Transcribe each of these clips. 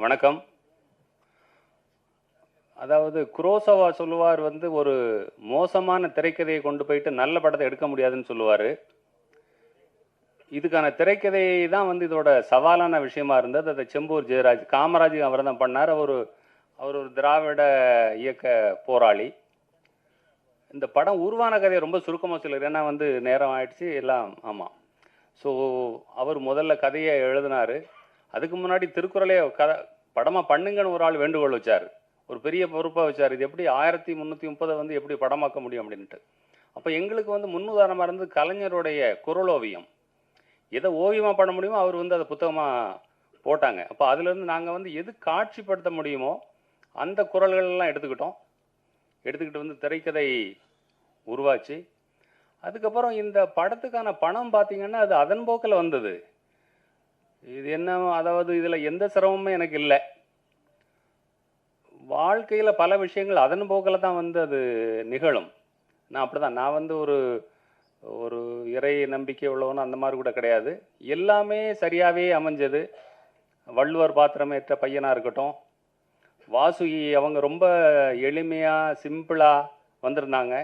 வணக்கம். அதாவது குரோசவா சொல்லுவார் ஒரு மோசமான திரைக்கதையை கொண்டு போயிட்டு நல்ல படத்தை எடுக்க முடியாதுன்னு சொல்லுவார். இதுக்கான திரைக்கதை தான் இதோட சவாலான விஷயமா இருந்தது. அதை செம்பூர் ஜெயராஜ், காமராஜ் அவர் தான் பண்ணார். அவர் ஒரு திராவிட இயக்க போராளி. இந்த படம் உருவான கதையை ரொம்ப சுருக்கமாக சொல்லுறாரு. ஏன்னா நேரம் ஆயிடுச்சு எல்லாம். ஆமாம். ஸோ அவர் முதல்ல கதையை எழுதினார். அதுக்கு முன்னாடி திருக்குறளே படமாக பண்ணுங்கன்னு ஒரு ஆள் வேண்டுகோள் வச்சார். ஒரு பெரிய பொறுப்பாக வச்சார். இது எப்படி 1330 எப்படி படமாக்க முடியும் அப்படின்ட்டு. அப்போ எங்களுக்கு முன்னுதாரணமாக இருந்து கலைஞருடைய குறளோவியம். எதை ஓவியமாக பண்ண முடியுமோ அவர் அதை புத்தகமாக போட்டாங்க. அப்போ அதுலேருந்து நாங்கள் எது காட்சிப்படுத்த முடியுமோ அந்த குறள்கள்லாம் எடுத்துக்கிட்டு திரைக்கதை உருவாச்சு. அதுக்கப்புறம் இந்த படத்துக்கான பணம் பார்த்தீங்கன்னா அது அதன் போக்கில் வந்தது. இது என்ன, அதாவது இதில் எந்த சிரமமுமே எனக்கு இல்லை. வாழ்க்கையில் பல விஷயங்கள் அதன் போக்கில் தான் அது நிகழும். நான் அப்படி தான். நான் ஒரு இறை நம்பிக்கை உள்ளவனும் அந்த மாதிரி கூட கிடையாது. எல்லாமே சரியாகவே அமைஞ்சது. வள்ளுவர் பாத்திரமேற்ற பையனாக இருக்கட்டும், வாசுகி அவங்க ரொம்ப எளிமையாக சிம்பிளாக வந்திருந்தாங்க.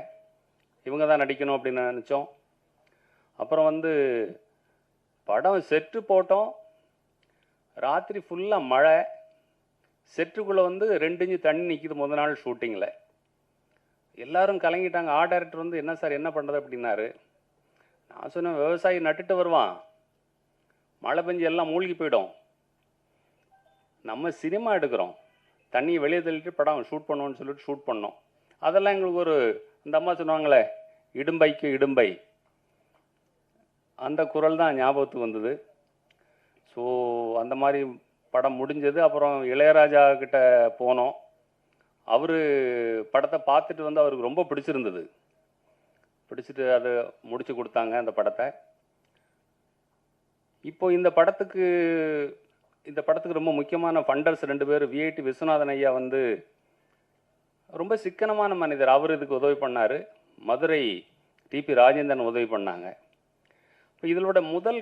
இவங்க தான் நடிக்கணும் அப்படின்னு நினச்சோம். அப்புறம் படம் செட்டு போட்டோம். ராத்திரி ஃபுல்லாக மழை. செட்டுக்குள்ளே 2 இன்ச்சு தண்ணி நிற்கிது முதல் நாள் ஷூட்டிங்கில். எல்லாரும் கலங்கிட்டாங்க. ஆர்ட் டைரக்டர் என்ன சார் என்ன பண்ணுறது அப்படின்னாரு. நான் சொன்னேன், விவசாயி நட்டுட்டு வருவான், மழை பெஞ்சு எல்லாம் மூழ்கி போயிடும். நம்ம சினிமா எடுக்கிறோம், தண்ணியை வெளியே தள்ளிட்டு படம் ஷூட் பண்ணுவோன்னு சொல்லிட்டு ஷூட் பண்ணோம். அதெல்லாம் எங்களுக்கு இந்த அம்மா சொன்னாங்களே, இடும்பைக்கு இடும்பை, அந்த குரல் தான் ஞாபகத்துக்கு வந்தது. ஸோ அந்த மாதிரி படம் முடிஞ்சது. அப்புறம் இளையராஜா கிட்ட போனோம். அவர் படத்தை பார்த்துட்டு அவருக்கு ரொம்ப பிடிச்சிருந்தது. பிடிச்சிட்டு அதை முடிச்சு கொடுத்தாங்க அந்த படத்தை. இப்போ இந்த படத்துக்கு ரொம்ப முக்கியமான ஃபண்டர்ஸ் 2 பேர். விஐடி விஸ்வநாதன் ஐயா ரொம்ப சிக்கனமான மனிதர். அவர் இதுக்கு உதவி பண்ணார். மதுரை டிபி ராஜேந்திரன் உதவி பண்ணாங்க. இப்போ இதோட முதல்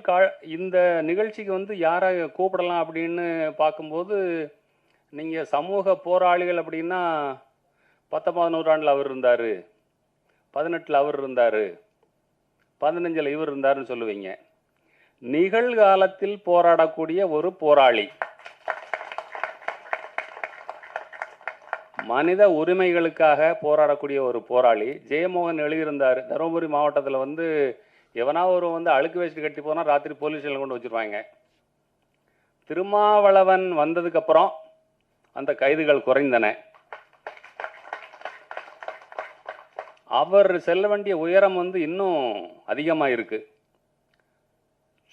இந்த நிகழ்ச்சிக்கு யாரை கூப்பிடலாம் அப்படின்னு பார்க்கும்போது, நீங்கள் சமூக போராளிகள் அப்படின்னா 19ஆம் நூற்றாண்டில் அவர் இருந்தார், 18ல் அவர் இருந்தார், 15ல் இவர் இருந்தாருன்னு சொல்லுவீங்க. நிகழ்காலத்தில் போராடக்கூடிய ஒரு போராளி, மனித உரிமைகளுக்காக போராடக்கூடிய ஒரு போராளி. ஜெயமோகன் எழுதியிருந்தார். தருமபுரி மாவட்டத்தில் எவனா ஒரு அழுக்கு வேஸ்ட் கட்டி போனால் ராத்திரி போலீஸ் ஸ்டேஷனில் கொண்டு வச்சுருவாங்க. திருமாவளவன் வந்ததுக்கப்புறம் அந்த கைதுகள் குறைந்தன. அவர் செல்ல வேண்டிய உயரம் இன்னும் அதிகமாக இருக்கு.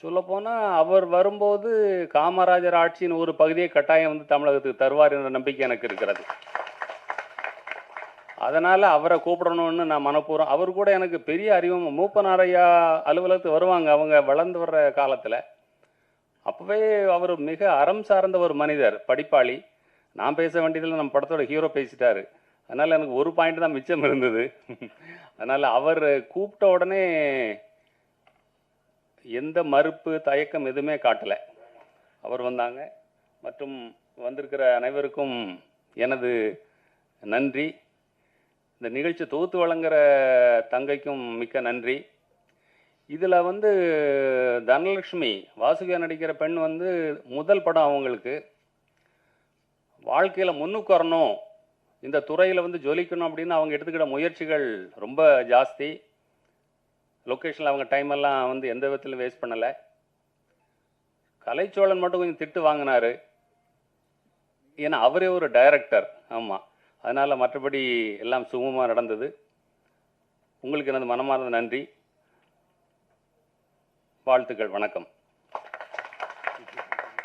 சொல்லப்போனால் அவர் வரும்போது காமராஜர் ஆட்சியின் ஒரு பகுதியை கட்டாயம் தமிழகத்துக்கு தருவார் என்ற நம்பிக்கை எனக்கு இருக்கிறது. அதனால் அவரை கூப்பிடணும்னு நான் மனப்பூர்வம். அவர் கூட எனக்கு பெரிய அறிவும். மூப்பனாரையா அலுவலகத்துக்கு வருவாங்க அவங்க வளர்ந்து வர்ற காலத்தில். அப்போவே அவர் மிக அறம் சார்ந்த ஒரு மனிதர், படிப்பாளி. நான் பேச வேண்டியதில் நம்ம படத்தோட ஹீரோ பேசிட்டாரு. அதனால் எனக்கு ஒரு பாயிண்ட் தான் மிச்சம் இருந்தது. அதனால் அவர் கூப்பிட்ட உடனே எந்த மறுப்பு தயக்கம் எதுவுமே காட்டலை. அவர் வந்தாங்க. மற்றும் வந்திருக்கிற அனைவருக்கும் எனது நன்றி. இந்த நிகழ்ச்சி தொகுத்து வழங்குகிற தங்கைக்கும் மிக்க நன்றி. இதில் தனலட்சுமி வாசுகியா நடிக்கிற பெண் முதல் படம். அவங்களுக்கு வாழ்க்கையில் முன்னுக்கு வரணும், இந்த துறையில் ஜொலிக்கணும் அப்படின்னு அவங்க எடுத்துக்கிட்ட முயற்சிகள் ரொம்ப ஜாஸ்தி. லொக்கேஷனில் அவங்க டைம் எல்லாம் எந்த விதத்திலும் வேஸ்ட் பண்ணலை. கலைச்சோழன் மட்டும் கொஞ்சம் திட்டு வாங்கினார், ஏன்னா அவரே ஒரு டைரக்டர். ஆமாம். அதனால் மற்றபடி எல்லாம் சுகமாக நடந்தது. உங்களுக்கு எனது மனமார்ந்த நன்றி, வாழ்த்துக்கள், வணக்கம்.